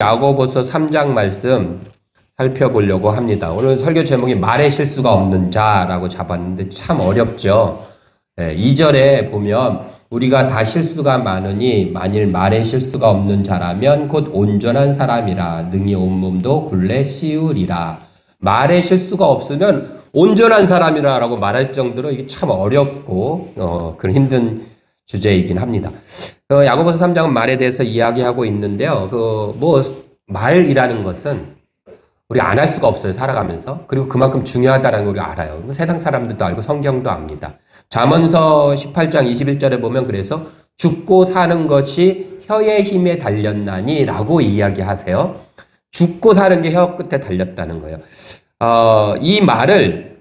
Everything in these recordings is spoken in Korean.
야고보서 3장 말씀 살펴보려고 합니다. 오늘 설교 제목이 말에 실수가 없는 자라고 잡았는데 참 어렵죠. 2절에 보면 우리가 다 실수가 많으니 만일 말에 실수가 없는 자라면 곧 온전한 사람이라 능히 온몸도 굴레 씌우리라. 말에 실수가 없으면 온전한 사람이라 라고 말할 정도로 이게 참 어렵고 그런 힘든 주제이긴 합니다. 야고보서 3장은 말에 대해서 이야기하고 있는데요. 말이라는 것은 우리 안 할 수가 없어요, 살아가면서. 그리고 그만큼 중요하다는 걸 우리가 알아요. 세상 사람들도 알고 성경도 압니다. 잠언서 18장 21절에 보면 그래서 죽고 사는 것이 혀의 힘에 달렸나니 라고 이야기하세요. 죽고 사는 게 혀 끝에 달렸다는 거예요. 이 말을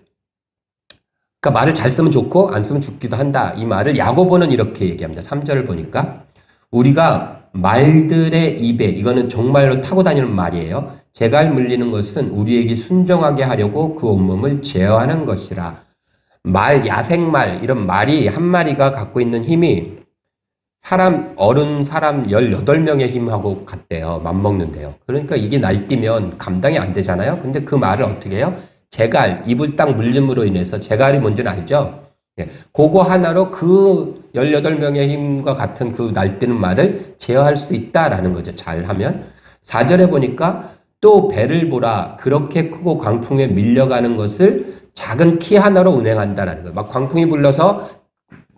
그러니까 말을 잘 쓰면 좋고 안 쓰면 죽기도 한다. 이 말을 야고보는 이렇게 얘기합니다. 3절을 보니까 우리가 말들의 입에, 이거는 정말로 타고 다니는 말이에요. 재갈 물리는 것은 우리에게 순종하게 하려고 그 온몸을 제어하는 것이라. 말, 야생말, 이런 말이 한 마리가 갖고 있는 힘이 어른 사람 18명의 힘하고 같대요. 맞먹는데요. 그러니까 이게 날뛰면 감당이 안 되잖아요. 근데 그 말을 어떻게 해요? 재갈, 입을 딱 물림으로 인해서, 재갈이 뭔지는 알죠? 그거 하나로 그 18명의 힘과 같은 그 날뛰는 말을 제어할 수 있다라는 거죠. 잘하면. 4절에 보니까 또 배를 보라. 그렇게 크고 광풍에 밀려가는 것을 작은 키 하나로 운행한다라는 거예요. 막 광풍이 불러서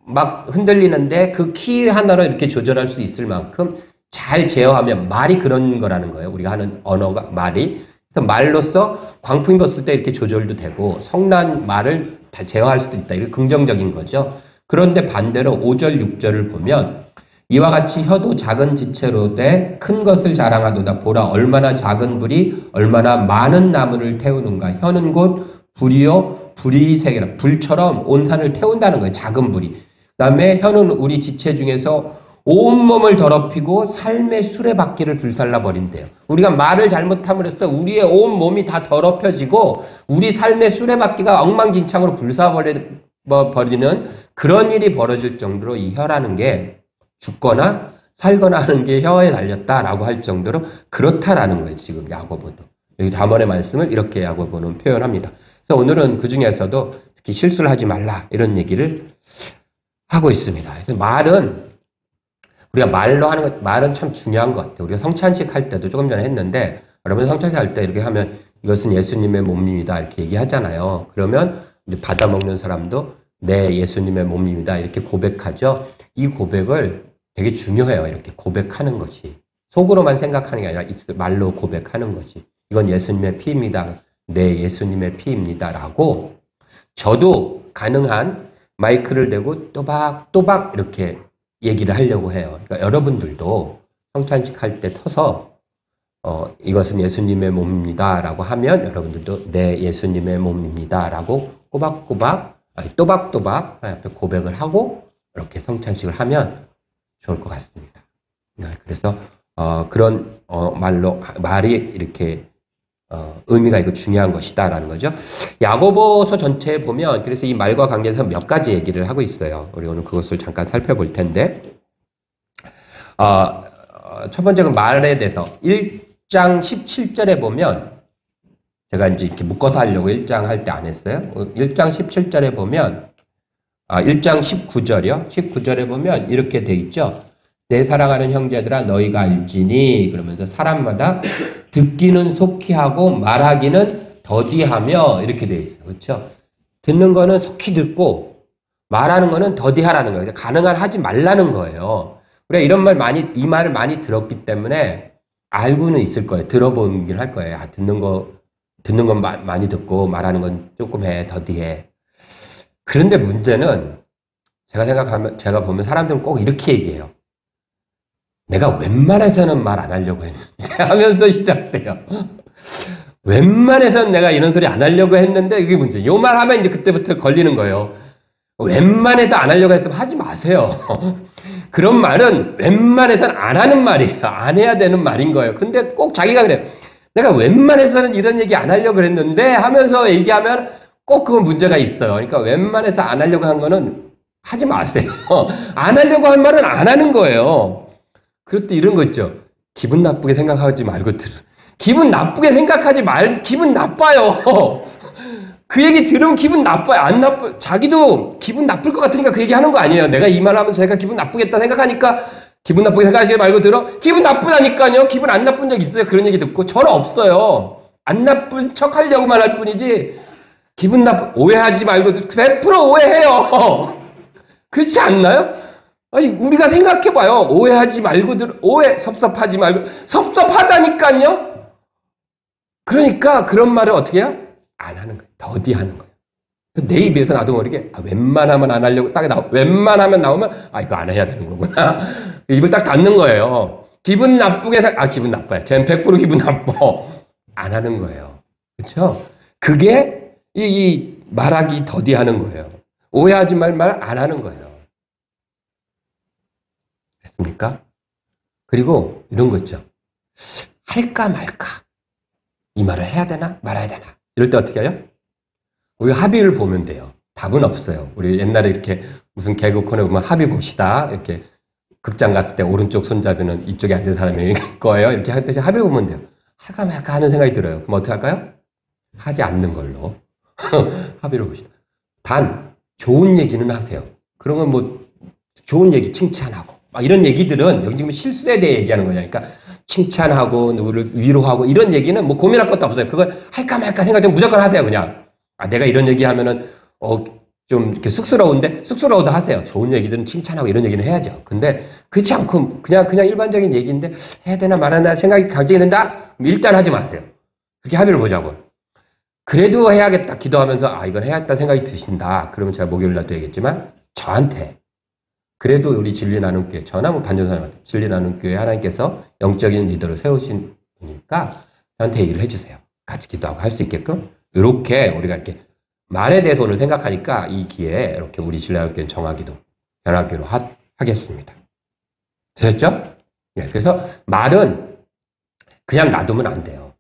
막 흔들리는데 그 키 하나로 이렇게 조절할 수 있을 만큼 잘 제어하면 말이 그런 거라는 거예요. 우리가 하는 언어가 말이. 그래서 말로써 광풍이 불었을 때 이렇게 조절도 되고 성난 말을 다 제어할 수도 있다. 이게 긍정적인 거죠. 그런데 반대로 5절, 6절을 보면 이와 같이 혀도 작은 지체로 돼 큰 것을 자랑하도다. 보라 얼마나 작은 불이 얼마나 많은 나무를 태우는가. 혀는 곧 불이요 불이 세계라. 불처럼 온 산을 태운다는 거예요. 작은 불이. 그 다음에 혀는 우리 지체 중에서 온몸을 더럽히고 삶의 수레바퀴를 불살라 버린대요. 우리가 말을 잘못함으로써 우리의 온몸이 다 더럽혀지고 우리 삶의 수레바퀴가 엉망진창으로 불사버리는 그런 일이 벌어질 정도로 이 혀라는 게 죽거나 살거나 하는 게 혀에 달렸다라고 할 정도로 그렇다라는 거예요. 지금 야고보도. 여기 다번의 말씀을 이렇게 야고보는 표현합니다. 그래서 오늘은 그 중에서도 특히 실수를 하지 말라 이런 얘기를 하고 있습니다. 그래서 우리가 말로 하는 것, 말은 참 중요한 것 같아요. 우리가 성찬식 할 때도 조금 전에 했는데, 여러분 성찬식 할 때 이렇게 하면 이것은 예수님의 몸입니다. 이렇게 얘기하잖아요. 그러면 이제 받아 먹는 사람도 네, 예수님의 몸입니다. 이렇게 고백하죠. 이 고백을 되게 중요해요. 이렇게 고백하는 것이. 속으로만 생각하는 게 아니라 말로 고백하는 것이. 이건 예수님의 피입니다. 네, 예수님의 피입니다. 라고 저도 가능한 마이크를 대고 또박또박 이렇게 얘기를 하려고 해요. 그러니까 여러분들도 성찬식 할 때 터서 이것은 예수님의 몸입니다 라고 하면 여러분들도 네 예수님의 몸입니다 라고 또박또박 고백을 하고 이렇게 성찬식을 하면 좋을 것 같습니다. 그래서 그런 말이 이렇게 의미가 있고 중요한 것이다 라는 거죠. 야고보서 전체에 보면 그래서 이 말과 관계해서 몇 가지 얘기를 하고 있어요. 우리 오늘 그것을 잠깐 살펴볼 텐데 첫 번째는 말에 대해서 1장 17절에 보면 제가 이제 이렇게 묶어서 하려고 1장 할 때 안 했어요. 1장 17절에 보면 1장 19절이요. 19절에 보면 이렇게 돼 있죠. 내 사랑하는 형제들아 너희가 알지니 그러면서 사람마다 듣기는 속히 하고 말하기는 더디하며 이렇게 돼 있어요. 그렇죠? 듣는 거는 속히 듣고 말하는 거는 더디하라는 거예요. 가능한 하지 말라는 거예요. 우리가 이 말을 많이 들었기 때문에 알고는 있을 거예요. 들어보긴 할 거예요. 듣는 건 많이 듣고 말하는 건 조금 해, 더디해. 그런데 문제는 제가 보면 사람들은 꼭 이렇게 얘기해요. 내가 웬만해서는 말 안 하려고 했는데 하면서 시작돼요. 웬만해서는 내가 이런 소리 안 하려고 했는데 이게 문제. 요 말 하면 이제 그때부터 걸리는 거예요. 웬만해서 안 하려고 했으면 하지 마세요. 그런 말은 웬만해서는 안 하는 말이에요. 안 해야 되는 말인 거예요. 근데 꼭 자기가 그래요. 내가 웬만해서는 이런 얘기 안 하려고 했는데 하면서 얘기하면 꼭 그건 문제가 있어요. 그러니까 웬만해서 안 하려고 한 거는 하지 마세요. 안 하려고 한 말은 안 하는 거예요. 그것도 이런 거 있죠. 기분 나쁘게 생각하지 말고 기분 나쁘게 생각하지 기분 나빠요. 그 얘기 들으면 기분 나빠요. 안 나빠. 자기도 기분 나쁠 것 같으니까 그 얘기 하는 거 아니에요. 내가 이 말 하면서 제가 기분 나쁘겠다 생각하니까 기분 나쁘게 생각하지 말고 들어. 기분 나쁘다니까요. 기분 안 나쁜 적 있어요. 그런 얘기 듣고. 저는 없어요. 안 나쁜 척 하려고만 할 뿐이지. 오해하지 말고 100% 오해해요. 그렇지 않나요? 아니, 우리가 생각해봐요. 오해하지 말고 섭섭하지 말고. 섭섭하다니까요? 그러니까 그런 말을 어떻게 해요? 안 하는 거예요. 더디 하는 거예요. 내 입에서 나도 모르게 웬만하면 안 하려고 웬만하면 나오면 이거 안 해야 되는 거구나. 입을 딱 닫는 거예요. 기분 나쁘게 기분 나빠요. 쟤는 100% 기분 나빠. 안 하는 거예요. 그렇죠? 그게 이 말하기 더디 하는 거예요. 오해하지 말 안 하는 거예요. 됐습니까? 그리고 이런 거 있죠. 할까 말까. 이 말을 해야 되나 말아야 되나. 이럴 때 어떻게 해요? 우리 합의를 보면 돼요. 답은 없어요. 우리 옛날에 이렇게 무슨 개그 코너에 보면 합의 봅시다. 이렇게 극장 갔을 때 오른쪽 손잡이는 이쪽에 앉은 사람이 거예요. 이렇게 할 때 합의 보면 돼요. 할까 말까 하는 생각이 들어요. 그럼 어떻게 할까요? 하지 않는 걸로 합의를 봅시다. 단 좋은 얘기는 하세요. 그런 건 뭐 좋은 얘기 칭찬하고 막 이런 얘기들은 여기 지금 실수에 대해 얘기하는 거냐. 그러니까 칭찬하고 누구를 위로하고 이런 얘기는 뭐 고민할 것도 없어요. 그걸 할까 말까 생각하면 무조건 하세요. 그냥 내가 이런 얘기 하면은 좀 이렇게 쑥스러워도 하세요. 좋은 얘기들은 칭찬하고 이런 얘기는 해야죠. 근데 그렇지 않고 그냥 일반적인 얘기인데 해야 되나 말하나 생각이 갈등이 된다? 일단 하지 마세요. 그렇게 합의를 보자고. 그래도 해야겠다 기도하면서 이건 해야겠다 생각이 드신다. 그러면 제가 목요일 날도 얘기했지만 저한테 그래도 우리 진리나눔교회 저나 뭐 반전사님한테 진리나눔교회 하나님께서 영적인 리더를 세우신 분이니까 저한테 얘기를 해주세요. 같이 기도하고 할 수 있게끔 이렇게 우리가 이렇게 말에 대해서 오늘 생각하니까 이 기회에 이렇게 우리 진리나눔교회 정하기도 연합교회로 하겠습니다. 되셨죠? 네, 그래서 말은 그냥 놔두면 안 돼요.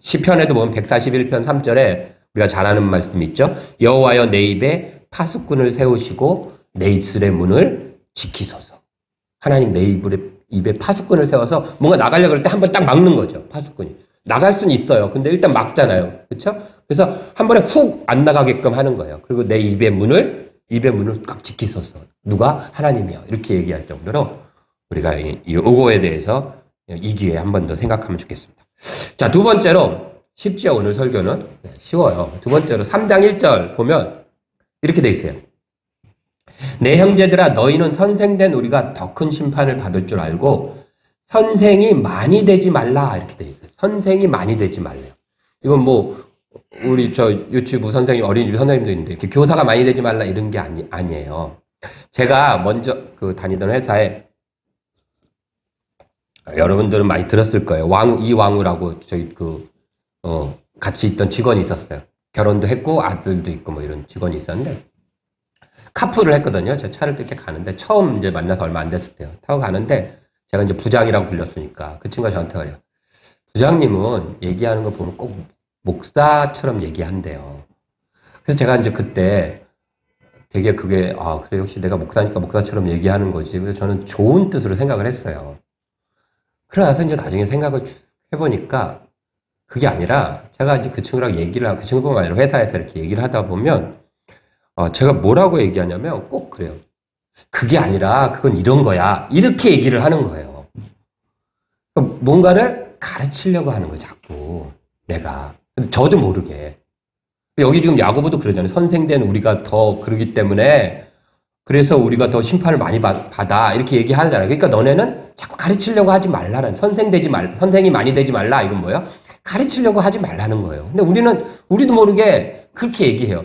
시편에도 보면 141편 3절에 우리가 잘 아는 말씀 있죠? 여호와여 내 입에 파수꾼을 세우시고 내 입술의 문을 지키소서. 하나님 내 입에 파수꾼을 세워서 뭔가 나가려고 할 때 한 번 딱 막는 거죠. 파수꾼이. 나갈 수는 있어요. 근데 일단 막잖아요. 그렇죠? 그래서 한 번에 훅 안 나가게끔 하는 거예요. 그리고 내 입의 문을 꽉 지키소서. 누가? 하나님이요. 이렇게 얘기할 정도로 우리가 이 요거에 대해서 이 기회에 한 번 더 생각하면 좋겠습니다. 자, 두 번째로 쉽지요. 오늘 설교는 쉬워요. 두 번째로 3장 1절 보면 이렇게 돼 있어요. 내 형제들아 너희는 선생된 우리가 더 큰 심판을 받을 줄 알고 선생이 많이 되지 말라 이렇게 돼 있어요. 선생이 많이 되지 말래요. 이건 뭐 우리 저 유치부 선생님 어린이집 선생님도 있는데 이렇게 교사가 많이 되지 말라 이런 게 아니에요. 제가 먼저 다니던 회사에 여러분들은 많이 들었을 거예요. 이왕우라고 저희 같이 있던 직원이 있었어요. 결혼도 했고 아들도 있고 뭐 이런 직원이 있었는데 카풀을 했거든요. 제 차를 이렇게 가는데 처음 이제 만나서 얼마 안 됐을 때요. 타고 가는데 제가 이제 부장이라고 불렸으니까 그 친구가 저한테 그래요. 부장님은 얘기하는 거 보면 꼭 목사처럼 얘기한대요. 그래서 제가 이제 그때 되게 그게 그래 역시 내가 목사니까 목사처럼 얘기하는 거지. 그래서 저는 좋은 뜻으로 생각을 했어요. 그러나서 이제 나중에 생각을 해보니까 그게 아니라 제가 이제 그 친구랑 얘기를 하고 그 친구뿐만 아니라 회사에서 이렇게 얘기를 하다 보면 제가 뭐라고 얘기하냐면 꼭 그래요. 그게 아니라 그건 이런 거야. 이렇게 얘기를 하는 거예요. 그러니까 뭔가를 가르치려고 하는 거예요. 자꾸 내가. 저도 모르게. 여기 지금 야고보도 그러잖아요. 선생된 우리가 더 그러기 때문에 그래서 우리가 더 심판을 많이 받아. 이렇게 얘기하잖아요. 그러니까 너네는 자꾸 가르치려고 하지 말라는 선생이 많이 되지 말라. 이건 뭐예요? 가르치려고 하지 말라는 거예요. 근데 우리도 모르게 그렇게 얘기해요.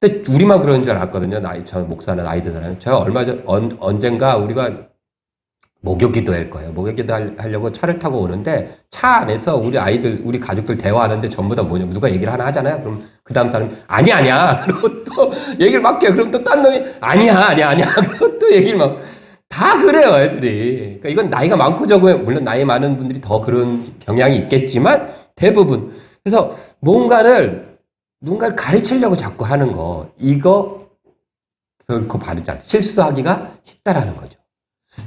근데 우리만 그런 줄 알았거든요. 저 목사나 나이 든 사람. 제가 언젠가 우리가 목욕기도 할 거예요. 목욕기도 하려고 차를 타고 오는데 차 안에서 우리 가족들 대화하는데 전부 다 누가 얘기를 하나 하잖아요. 그럼 그 다음 사람이 아니야. 그리고 또 얘기를 막 해요. 그럼 또 딴 놈이 아니야. 그리고 또 얘기를 막 다 그래요, 애들이. 그러니까 이건 나이가 많고 적어요. 물론 나이 많은 분들이 더 그런 경향이 있겠지만 대부분. 그래서 뭔가를 가르치려고 자꾸 하는 거, 이거 결코 바르지 않다. 실수하기가 쉽다라는 거죠.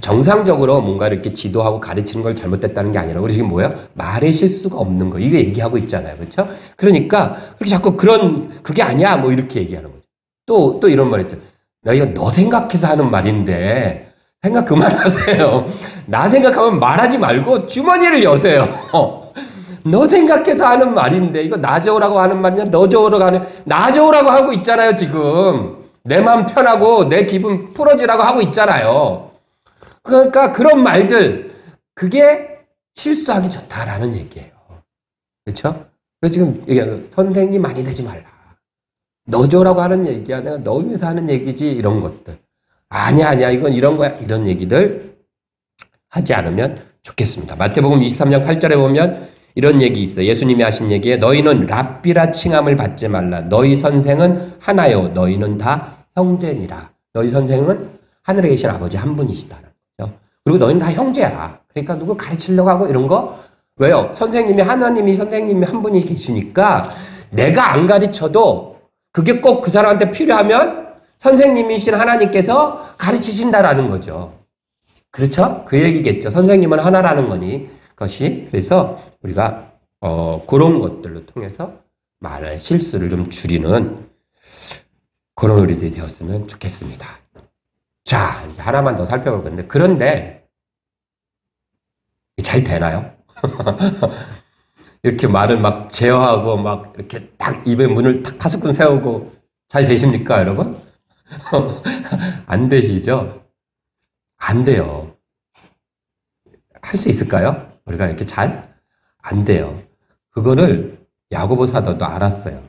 정상적으로 뭔가 이렇게 지도하고 가르치는 걸 잘못됐다는 게 아니라, 우리 지금 뭐예요? 말의 실수가 없는 거. 이거 얘기하고 있잖아요. 그렇죠? 그러니까, 그렇게 자꾸 그게 아니야. 뭐 이렇게 얘기하는 거죠. 또 이런 말 있죠. 나 이거 너 생각해서 하는 말인데, 생각 그만하세요. 나 생각하면 말하지 말고 주머니를 여세요. 너 생각해서 하는 말인데, 이거 나 좋으라고 하는 말이냐, 너 좋으라고 하는, 나 좋으라고 하고 있잖아요, 지금. 내 마음 편하고, 내 기분 풀어지라고 하고 있잖아요. 그러니까 그런 말들, 그게 실수하기 좋다라는 얘기예요. 그렇죠? 그래서 지금 선생님 많이 되지 말라. 너 좋으라고 하는 얘기야. 내가 너 위해서 하는 얘기지. 이런 것들. 아니야. 이건 이런 거야. 이런 얘기들 하지 않으면 좋겠습니다. 마태복음 23장 8절에 보면 이런 얘기 있어요. 예수님이 하신 얘기에 너희는 랍비라 칭함을 받지 말라. 너희 선생은 하나요. 너희는 다 형제니라. 너희 선생은 하늘에 계신 아버지 한 분이시다. 그리고 너희는 다 형제야. 그러니까 누구 가르치려고 하고 이런 거? 왜요? 선생님이 한 분이 계시니까 내가 안 가르쳐도 그게 꼭 그 사람한테 필요하면 선생님이신 하나님께서 가르치신다라는 거죠. 그렇죠? 그 얘기겠죠. 선생님은 하나라는 거니. 그것이. 그래서 우리가 그런 것들로 통해서 말의 실수를 좀 줄이는 그런 우리들이 되었으면 좋겠습니다. 자, 이제 하나만 더 살펴볼 건데, 그런데 잘 되나요? 이렇게 말을 막 제어하고 막 이렇게 딱 입에 문을 탁 5군 세우고 잘 되십니까, 여러분? 안 되시죠? 안 돼요. 할 수 있을까요? 우리가 이렇게 잘? 안 돼요. 그거를 야고보 사도도 알았어요.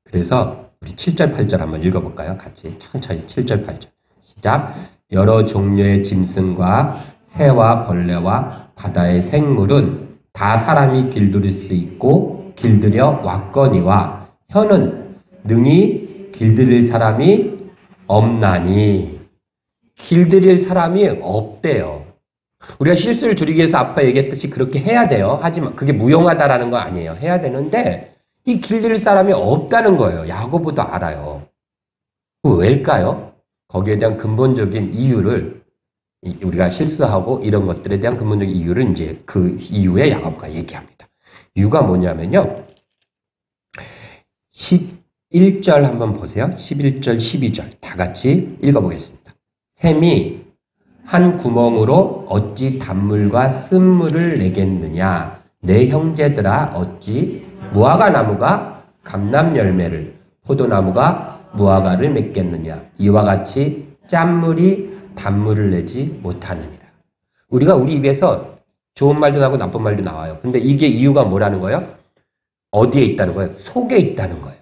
그래서 우리 7절, 8절 한번 읽어볼까요? 같이 천천히 7절, 8절. 시작. 여러 종류의 짐승과 새와 벌레와 바다의 생물은 다 사람이 길들일 수 있고 길들여 왔거니와 혀는 능히 길들일 사람이 없나니. 길들일 사람이 없대요. 우리가 실수를 줄이기 위해서 아까 얘기했듯이 그렇게 해야 돼요. 하지만 그게 무용하다라는 거 아니에요. 해야 되는데 이 길들일 사람이 없다는 거예요. 야고보도 알아요. 왜일까요? 거기에 대한 근본적인 이유를 우리가 실수하고 이런 것들에 대한 근본적인 이유를 이제 그 이유에 야고보가 얘기합니다. 이유가 뭐냐면요. 11절 한번 보세요. 11절, 12절 다 같이 읽어보겠습니다. 샘이 한 구멍으로 어찌 단물과 쓴물을 내겠느냐. 내 형제들아 어찌 무화과 나무가 감람 열매를 포도나무가 무화과를 맺겠느냐. 이와 같이 짠물이 단물을 내지 못하느니라. 우리가 우리 입에서 좋은 말도 나고 나쁜 말도 나와요. 근데 이게 이유가 뭐라는 거예요? 어디에 있다는 거예요? 속에 있다는 거예요.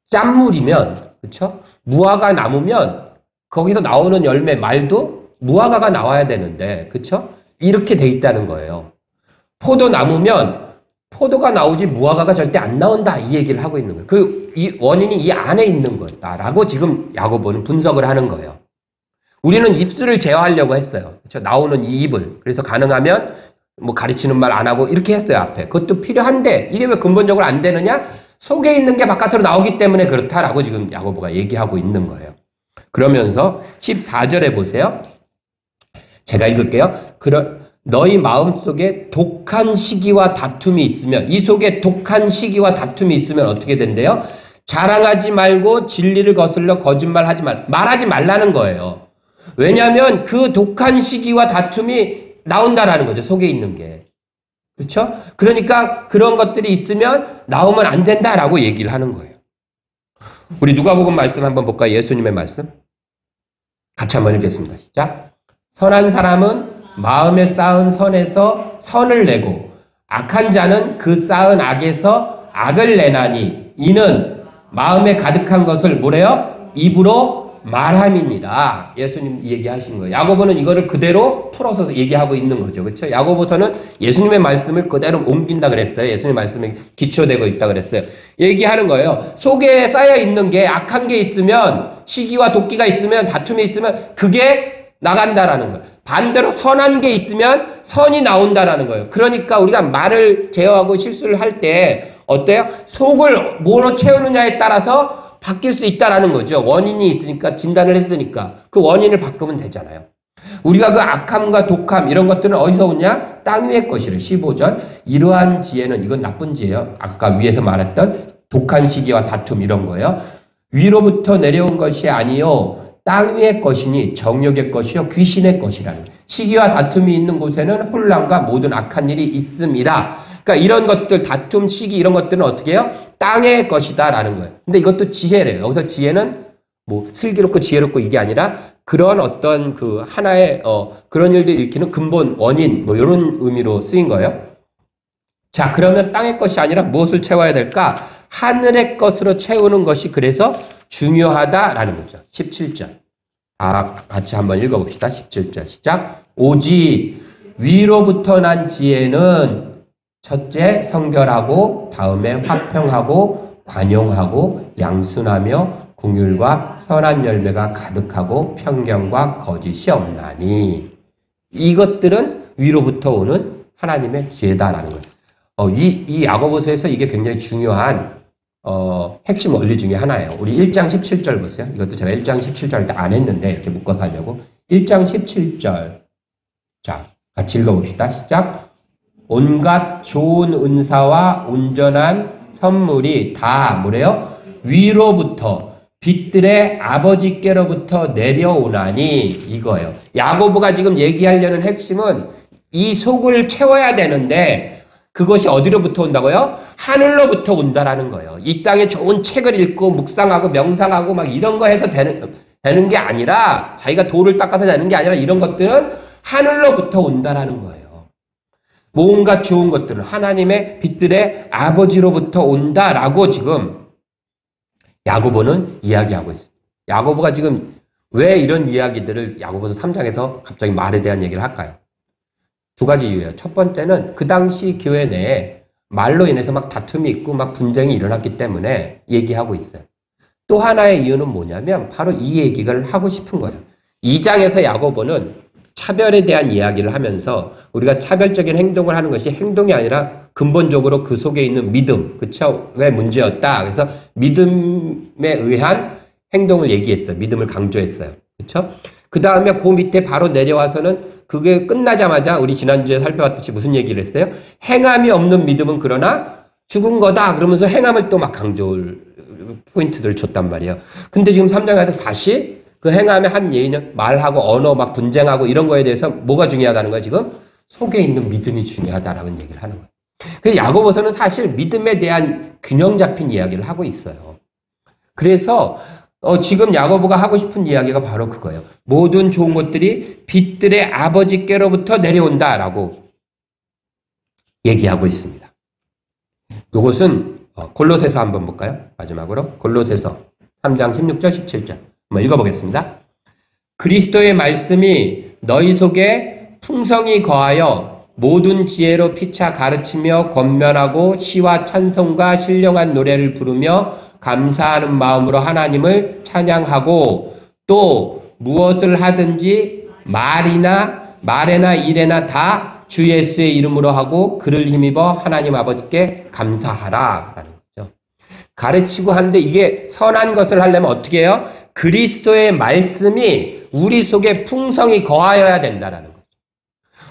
짠물이면, 그렇죠? 무화과 나무면 거기서 나오는 열매 말도 무화과가 나와야 되는데, 그렇죠? 이렇게 돼 있다는 거예요. 포도나무면 포도가 나오지 무화과가 절대 안 나온다, 이 얘기를 하고 있는 거예요. 이 원인이 이 안에 있는 거다라고 지금 야고보는 분석을 하는 거예요. 우리는 입술을 제어하려고 했어요. 그렇죠? 나오는 이 입을. 그래서 가능하면 뭐 가르치는 말 안 하고 이렇게 했어요, 앞에. 그것도 필요한데 이게 왜 근본적으로 안 되느냐? 속에 있는 게 바깥으로 나오기 때문에 그렇다라고 지금 야고보가 얘기하고 있는 거예요. 그러면서 14절에 보세요. 제가 읽을게요. 너희 마음속에 독한 시기와 다툼이 있으면, 이 속에 독한 시기와 다툼이 있으면 어떻게 된대요? 자랑하지 말고 진리를 거슬러 거짓말하지 말하지 말라는 거예요. 왜냐하면 그 독한 시기와 다툼이 나온다라는 거죠. 속에 있는 게. 그렇죠? 그러니까 그런 것들이 있으면 나오면 안 된다라고 얘기를 하는 거예요. 우리 누가복음 말씀 한번 볼까요? 예수님의 말씀. 같이 한번 읽겠습니다. 시작. 선한 사람은 마음에 쌓은 선에서 선을 내고 악한 자는 그 쌓은 악에서 악을 내나니 이는 마음에 가득한 것을 뭐래요? 입으로 말함이니라. 예수님 얘기하신 거예요. 야고보는 이거를 그대로 풀어서 얘기하고 있는 거죠. 그렇죠? 야고보서는 예수님의 말씀을 그대로 옮긴다 그랬어요. 예수님의 말씀에 기초되고 있다 그랬어요. 얘기하는 거예요. 속에 쌓여 있는 게 악한 게 있으면, 시기와 도끼가 있으면, 다툼이 있으면 그게 나간다라는 거예요. 반대로 선한 게 있으면 선이 나온다라는 거예요. 그러니까 우리가 말을 제어하고 실수를 할 때 어때요? 속을 뭐로 채우느냐에 따라서 바뀔 수 있다라는 거죠. 원인이 있으니까, 진단을 했으니까 그 원인을 바꾸면 되잖아요. 우리가 그 악함과 독함 이런 것들은 어디서 오냐? 땅 위의 것이래. 15절. 이러한 지혜는 이건 나쁜 지혜예요. 아까 위에서 말했던 독한 시기와 다툼 이런 거예요. 위로부터 내려온 것이 아니요 땅 위의 것이니 정욕의 것이요 귀신의 것이라는. 시기와 다툼이 있는 곳에는 혼란과 모든 악한 일이 있습니다. 그러니까 이런 것들 다툼, 시기 이런 것들은 어떻게 해요? 땅의 것이다라는 거예요. 근데 이것도 지혜래요. 여기서 지혜는 뭐 슬기롭고 지혜롭고 이게 아니라 그런 어떤 그 하나의 그런 일들을 일으키는 근본 원인 뭐 이런 의미로 쓰인 거예요. 자, 그러면 땅의 것이 아니라 무엇을 채워야 될까? 하늘의 것으로 채우는 것이 그래서 중요하다라는 거죠. 17절. 같이 한번 읽어봅시다. 17절 시작. 오직 위로부터 난 지혜는 첫째 성결하고 다음에 화평하고 관용하고 양순하며 긍휼과 선한 열매가 가득하고 편견과 거짓이 없나니. 이것들은 위로부터 오는 하나님의 지혜다라는 거예요. 이 야고보서에서 이게 굉장히 중요한 핵심 원리 중에 하나예요. 우리 1장 17절 보세요. 이것도 제가 1장 17절 때 안 했는데 이렇게 묶어서 하려고. 1장 17절. 자, 같이 읽어봅시다. 시작. 온갖 좋은 은사와 온전한 선물이 다 뭐래요? 위로부터 빛들의 아버지께로부터 내려오나니 이거예요. 야고보가 지금 얘기하려는 핵심은 이 속을 채워야 되는데 그것이 어디로부터 온다고요? 하늘로부터 온다라는 거예요. 이 땅에 좋은 책을 읽고 묵상하고 명상하고 막 이런 거 해서 되는 게 아니라 자기가 돌을 닦아서 되는 게 아니라 이런 것들은 하늘로부터 온다라는 거예요. 뭔가 좋은 것들은 하나님의 빛들의 아버지로부터 온다라고 지금 야고보는 이야기하고 있습니다. 야고보가 지금 왜 이런 이야기들을 야고보서 3장에서 갑자기 말에 대한 얘기를 할까요? 두 가지 이유예요. 첫 번째는 그 당시 교회 내에 말로 인해서 막 다툼이 있고 막 분쟁이 일어났기 때문에 얘기하고 있어요. 또 하나의 이유는 뭐냐면 바로 이 얘기를 하고 싶은 거예요. 2장에서 야고보는 차별에 대한 이야기를 하면서 우리가 차별적인 행동을 하는 것이 행동이 아니라 근본적으로 그 속에 있는 믿음, 그쵸? 왜 문제였다. 그래서 믿음에 의한 행동을 얘기했어요. 믿음을 강조했어요. 그쵸? 그 다음에 그 밑에 바로 내려와서는 그게 끝나자마자 우리 지난주에 살펴봤듯이 무슨 얘기를 했어요? 행함이 없는 믿음은 그러나 죽은 거다. 그러면서 행함을 또 막 강조를, 포인트들을 줬단 말이에요. 근데 지금 3장에서 다시 그 행함의 한 예의는 말하고 언어 막 분쟁하고 이런 거에 대해서 뭐가 중요하다는 거예요? 지금 속에 있는 믿음이 중요하다라는 얘기를 하는 거예요. 그래서 야고보서는 사실 믿음에 대한 균형 잡힌 이야기를 하고 있어요. 그래서 지금 야고보가 하고 싶은 이야기가 바로 그거예요. 모든 좋은 것들이 빛들의 아버지께로부터 내려온다라고 얘기하고 있습니다. 이것은 골로새서 한번 볼까요? 마지막으로 골로새서 3장 16절 17절 한번 읽어보겠습니다. 그리스도의 말씀이 너희 속에 풍성히 거하여 모든 지혜로 피차 가르치며 권면하고 시와 찬송과 신령한 노래를 부르며 감사하는 마음으로 하나님을 찬양하고 또 무엇을 하든지 말에나 일에나 다 주 예수의 이름으로 하고 그를 힘입어 하나님 아버지께 감사하라 라는 거죠. 가르치고 하는데 이게 선한 것을 하려면 어떻게 해요? 그리스도의 말씀이 우리 속에 풍성히 거하여야 된다라는 거죠.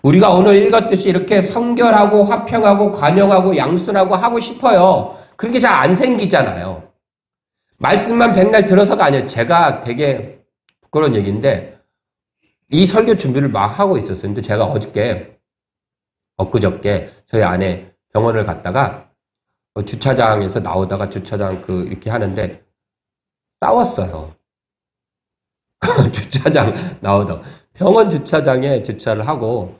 우리가 오늘 읽었듯이 이렇게 성결하고 화평하고 관용하고 양순하고 하고 싶어요. 그런 게 잘 안 생기잖아요. 말씀만 백날 들어서가 아니에요. 제가 되게 부끄러운 얘기인데 이 설교 준비를 막 하고 있었어요. 근데 제가 엊그저께 저희 아내 병원을 갔다가 주차장에서 나오다가 주차장 이렇게 하는데 싸웠어요. 주차장 나오다 병원 주차장에 주차를 하고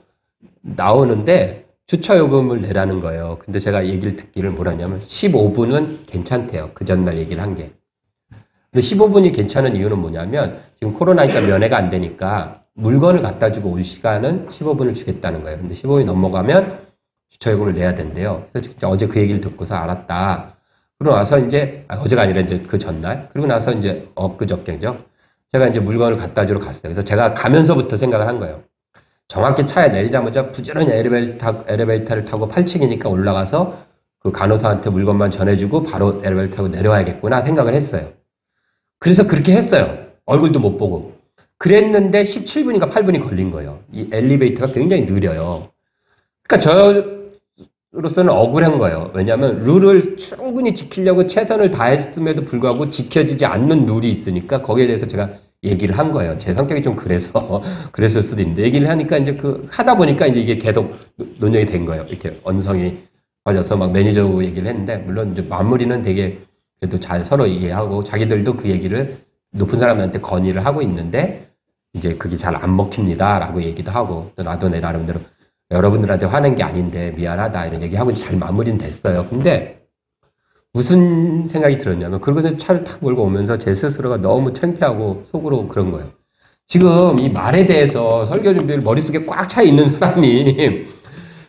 나오는데 주차 요금을 내라는 거예요. 근데 제가 얘기를 듣기를 뭐라냐면 15분은 괜찮대요. 그 전날 얘기를 한 게. 근데 15분이 괜찮은 이유는 뭐냐면 지금 코로나니까 면회가 안 되니까 물건을 갖다 주고 올 시간은 15분을 주겠다는 거예요. 근데 15분이 넘어가면 주차요금을 내야 된대요. 그래서 진짜 어제 그 얘기를 듣고서 알았다. 그러고 나서 이제, 어제가 아니라 이제 그 전날. 그리고 나서 이제 엊그저께죠. 제가 이제 물건을 갖다 주러 갔어요. 그래서 제가 가면서부터 생각을 한 거예요. 정확히 차에 내리자마자 부지런히 엘리베이터를 타고 8층이니까 올라가서 그 간호사한테 물건만 전해주고 바로 엘리베이터 타고 내려와야겠구나 생각을 했어요. 그래서 그렇게 했어요. 얼굴도 못 보고. 그랬는데 17분인가 8분이 걸린 거예요. 이 엘리베이터가 굉장히 느려요. 그러니까 저로서는 억울한 거예요. 왜냐하면 룰을 충분히 지키려고 최선을 다했음에도 불구하고 지켜지지 않는 룰이 있으니까 거기에 대해서 제가 얘기를 한 거예요. 제 성격이 좀 그래서 그랬을 수도 있는데 얘기를 하니까 이제 하다 보니까 이제 이게 계속 논의가 된 거예요. 이렇게 언성이 퍼져서 막 매니저하고 얘기를 했는데 물론 이제 마무리는 되게 그래도 잘 서로 이해하고 자기들도 그 얘기를 높은 사람한테 건의를 하고 있는데 이제 그게 잘 안 먹힙니다라고 얘기도 하고 또 나도 내 나름대로 여러분들한테 화낸 게 아닌데 미안하다 이런 얘기하고 잘 마무리는 됐어요. 근데 무슨 생각이 들었냐면 그러고서 차를 탁 몰고 오면서 제 스스로가 너무 창피하고 속으로 그런 거예요. 지금 이 말에 대해서 설교 준비를 머릿속에 꽉 차 있는 사람이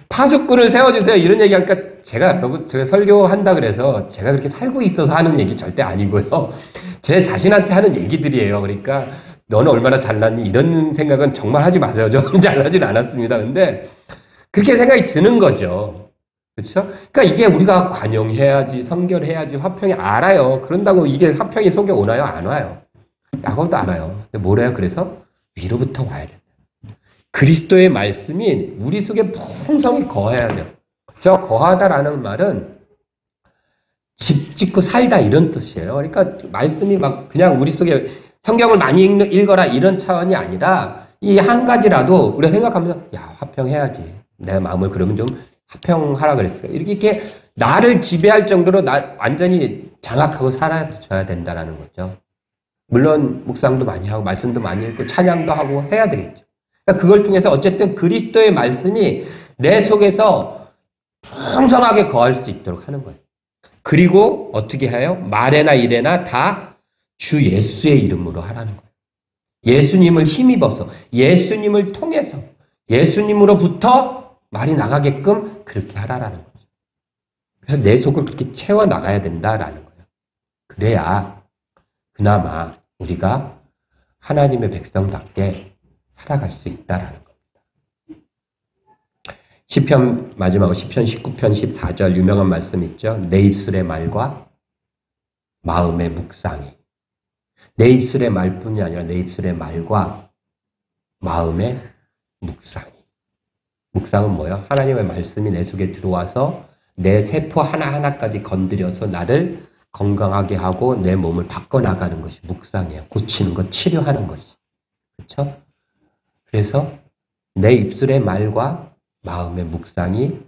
파수꾼을 세워주세요 이런 얘기하니까 제가 설교한다 그래서 제가 그렇게 살고 있어서 하는 얘기 절대 아니고요. 제 자신한테 하는 얘기들이에요. 그러니까 너는 얼마나 잘났니 이런 생각은 정말 하지 마세요. 저는 잘나진 않았습니다. 근데 그렇게 생각이 드는 거죠. 그렇죠? 그러니까 이게 우리가 관용해야지, 성결해야지, 화평이 알아요. 그런다고 이게 화평이 속에 오나요? 안 와요. 야곱도 알아요. 근데 뭐래요? 그래서 위로부터 와야 돼요. 그리스도의 말씀이 우리 속에 풍성히 거해야 돼요. 저 거하다라는 말은 집 짓고 살다 이런 뜻이에요. 그러니까 말씀이 막 그냥 우리 속에 성경을 많이 읽어라 이런 차원이 아니라 이 한 가지라도 우리가 생각하면서 야 화평해야지. 내 마음을 그러면 좀 화평하라 그랬어요. 이렇게 나를 지배할 정도로 나 완전히 장악하고 살아줘야 된다라는 거죠. 물론 묵상도 많이 하고 말씀도 많이 읽고 찬양도 하고 해야 되겠죠. 그러니까 그걸 통해서 어쨌든 그리스도의 말씀이 내 속에서 풍성하게 거할 수 있도록 하는 거예요. 그리고 어떻게 해요? 말에나 일에나 다 주 예수의 이름으로 하라는 거예요. 예수님을 힘입어서 예수님을 통해서 예수님으로부터 말이 나가게끔 그렇게 하라라는 거죠. 그래서 내 속을 그렇게 채워나가야 된다라는 거예요. 그래야 그나마 우리가 하나님의 백성답게 살아갈 수 있다라는 겁니다. 시편 마지막으로 시편 19편 14절 유명한 말씀 있죠. 내 입술의 말과 마음의 묵상이. 내 입술의 말뿐이 아니라 내 입술의 말과 마음의 묵상이. 묵상은 뭐예요? 하나님의 말씀이 내 속에 들어와서 내 세포 하나하나까지 건드려서 나를 건강하게 하고 내 몸을 바꿔나가는 것이 묵상이에요. 고치는 것, 치료하는 것이. 그렇죠? 그래서 내 입술의 말과 마음의 묵상이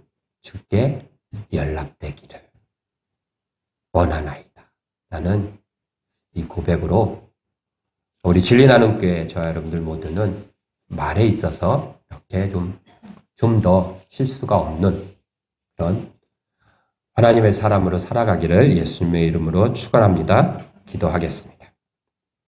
주께 연락되기를 원하나이다. 나는 이 고백으로 우리 진리나눔교회 저와 여러분들 모두는 말에 있어서 이렇게 좀 더 실수가 없는 그런 하나님의 사람으로 살아가기를 예수님의 이름으로 축원합니다. 기도하겠습니다.